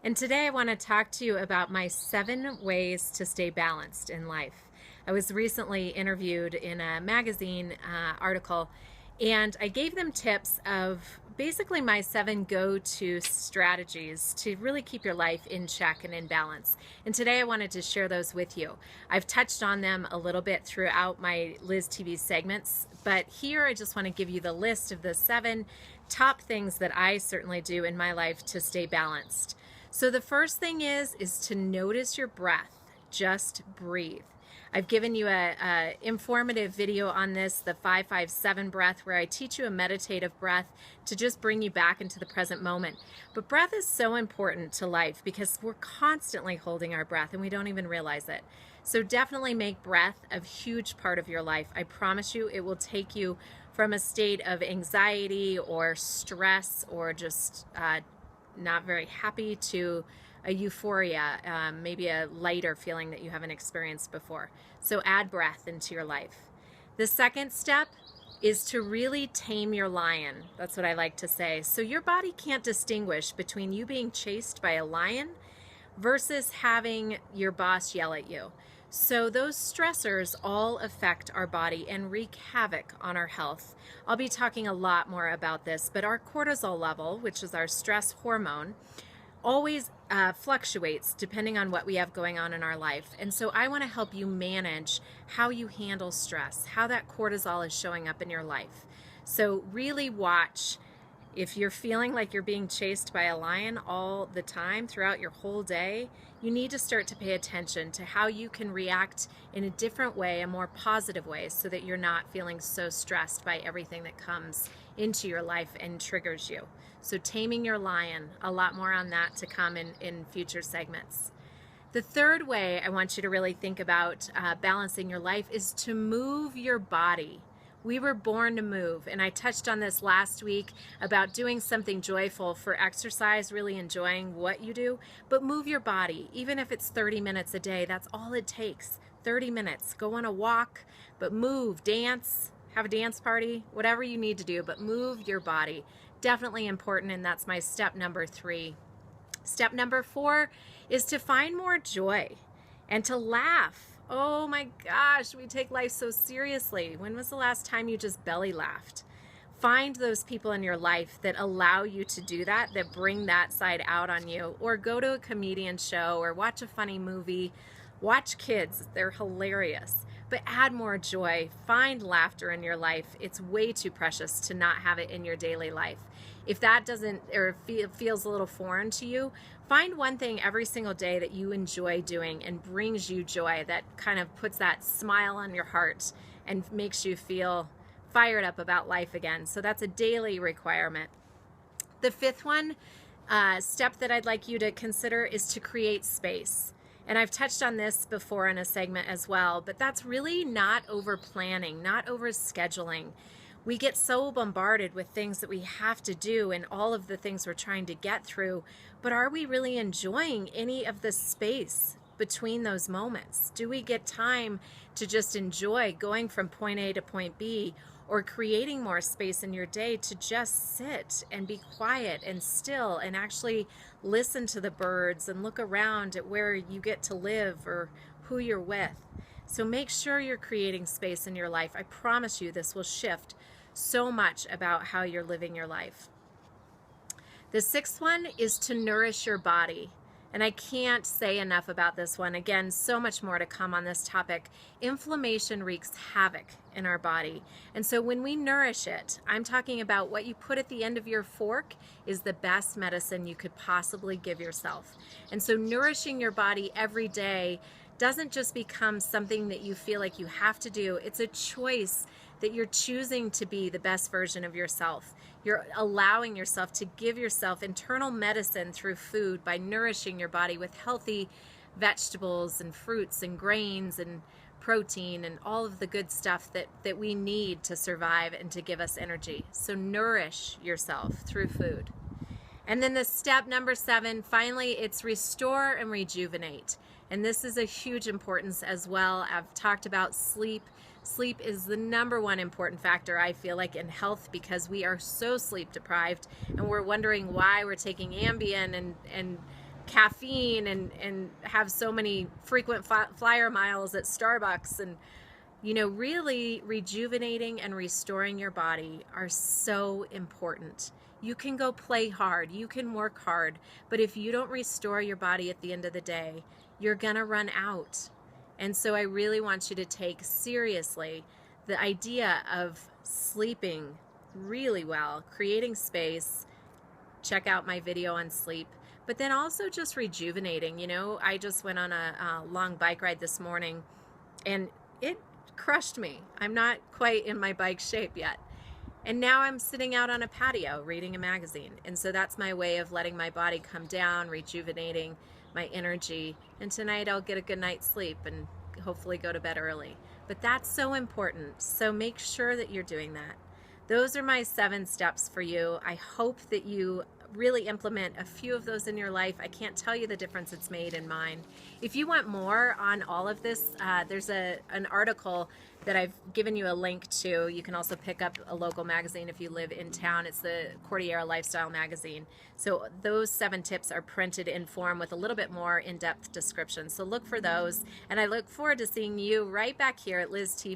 And today I want to talk to you about my 7 ways to stay balanced in life. I was recently interviewed in a magazine article, and I gave them tips of basically my 7 go-to strategies to really keep your life in check and in balance. And today I wanted to share those with you. I've touched on them a little bit throughout my Liz TV segments, but here I just want to give you the list of the 7 top things that I certainly do in my life to stay balanced. So the first thing is to notice your breath. Just breathe. I've given you a informative video on this, the 5-5-7 breath, where I teach you a meditative breath to just bring you back into the present moment. But breath is so important to life because we're constantly holding our breath and we don't even realize it. So definitely make breath a huge part of your life. I promise you it will take you from a state of anxiety or stress or just not very happy to a euphoria, maybe a lighter feeling that you haven't experienced before. So add breath into your life. The second step is to really tame your lion. That's what I like to say. So your body can't distinguish between you being chased by a lion versus having your boss yell at you. So those stressors all affect our body and wreak havoc on our health. I'll be talking a lot more about this, but our cortisol level, which is our stress hormone, always fluctuates depending on what we have going on in our life. And so I want to help you manage how you handle stress, how that cortisol is showing up in your life. So really watch. If you're feeling like you're being chased by a lion all the time throughout your whole day, you need to start to pay attention to how you can react in a different way, a more positive way, so that you're not feeling so stressed by everything that comes into your life and triggers you. So taming your lion, a lot more on that to come in future segments. The third way I want you to really think about balancing your life is to move your body. We were born to move, and I touched on this last week about doing something joyful for exercise, really enjoying what you do, but move your body. Even if it's 30 minutes a day, that's all it takes. 30 minutes. Go on a walk, but move, dance, have a dance party, whatever you need to do, but move your body. Definitely important, and that's my step number 3. Step number 4 is to find more joy and to laugh. Oh my gosh, we take life so seriously. When was the last time you just belly laughed? Find those people in your life that allow you to do that, that bring that side out on you. Or go to a comedian show or watch a funny movie. Watch kids, they're hilarious. But add more joy. Find laughter in your life. It's way too precious to not have it in your daily life. If that doesn't, or feels a little foreign to you, find one thing every single day that you enjoy doing and brings you joy, that kind of puts that smile on your heart and makes you feel fired up about life again. So that's a daily requirement. The 5th one, step that I'd like you to consider is to create space. And I've touched on this before in a segment as well, but that's really not over planning, not over scheduling. We get so bombarded with things that we have to do and all of the things we're trying to get through, but are we really enjoying any of the space between those moments? Do we get time to just enjoy going from point A to point B, or creating more space in your day to just sit and be quiet and still and actually listen to the birds and look around at where you get to live or who you're with? So make sure you're creating space in your life. I promise you this will shift so much about how you're living your life. The 6th one is to nourish your body. And I can't say enough about this one. Again, so much more to come on this topic. Inflammation wreaks havoc in our body. And so when we nourish it, I'm talking about what you put at the end of your fork is the best medicine you could possibly give yourself. And so nourishing your body every day doesn't just become something that you feel like you have to do. It's a choice that you're choosing to be the best version of yourself. You're allowing yourself to give yourself internal medicine through food by nourishing your body with healthy vegetables and fruits and grains and protein and all of the good stuff that we need to survive and to give us energy. So nourish yourself through food. And then the step number 7, finally, it's restore and rejuvenate. And this is a huge importance as well. I've talked about sleep. Sleep is the number one important factor, I feel like, in health, because we are so sleep deprived and we're wondering why we're taking Ambien and caffeine and have so many frequent flyer miles at Starbucks. And you know, really rejuvenating and restoring your body are so important. You can go play hard, you can work hard, but if you don't restore your body at the end of the day, you're gonna run out. And so I really want you to take seriously the idea of sleeping really well, creating space. Check out my video on sleep, but then also just rejuvenating. You know, I just went on a long bike ride this morning and it crushed me. I'm not quite in my bike shape yet. And now I'm sitting out on a patio reading a magazine. And so that's my way of letting my body come down, rejuvenating my energy. And tonight I'll get a good night's sleep and hopefully go to bed early. But that's so important. So make sure that you're doing that. Those are my 7 steps for you. I hope that you really implement a few of those in your life. I can't tell you the difference it's made in mine. If you want more on all of this, there's an article that I've given you a link to. You can also pick up a local magazine if you live in town. It's the Cordillera Lifestyle Magazine. So those 7 tips are printed in form with a little bit more in-depth description. So look for those, and I look forward to seeing you right back here at Liz TV.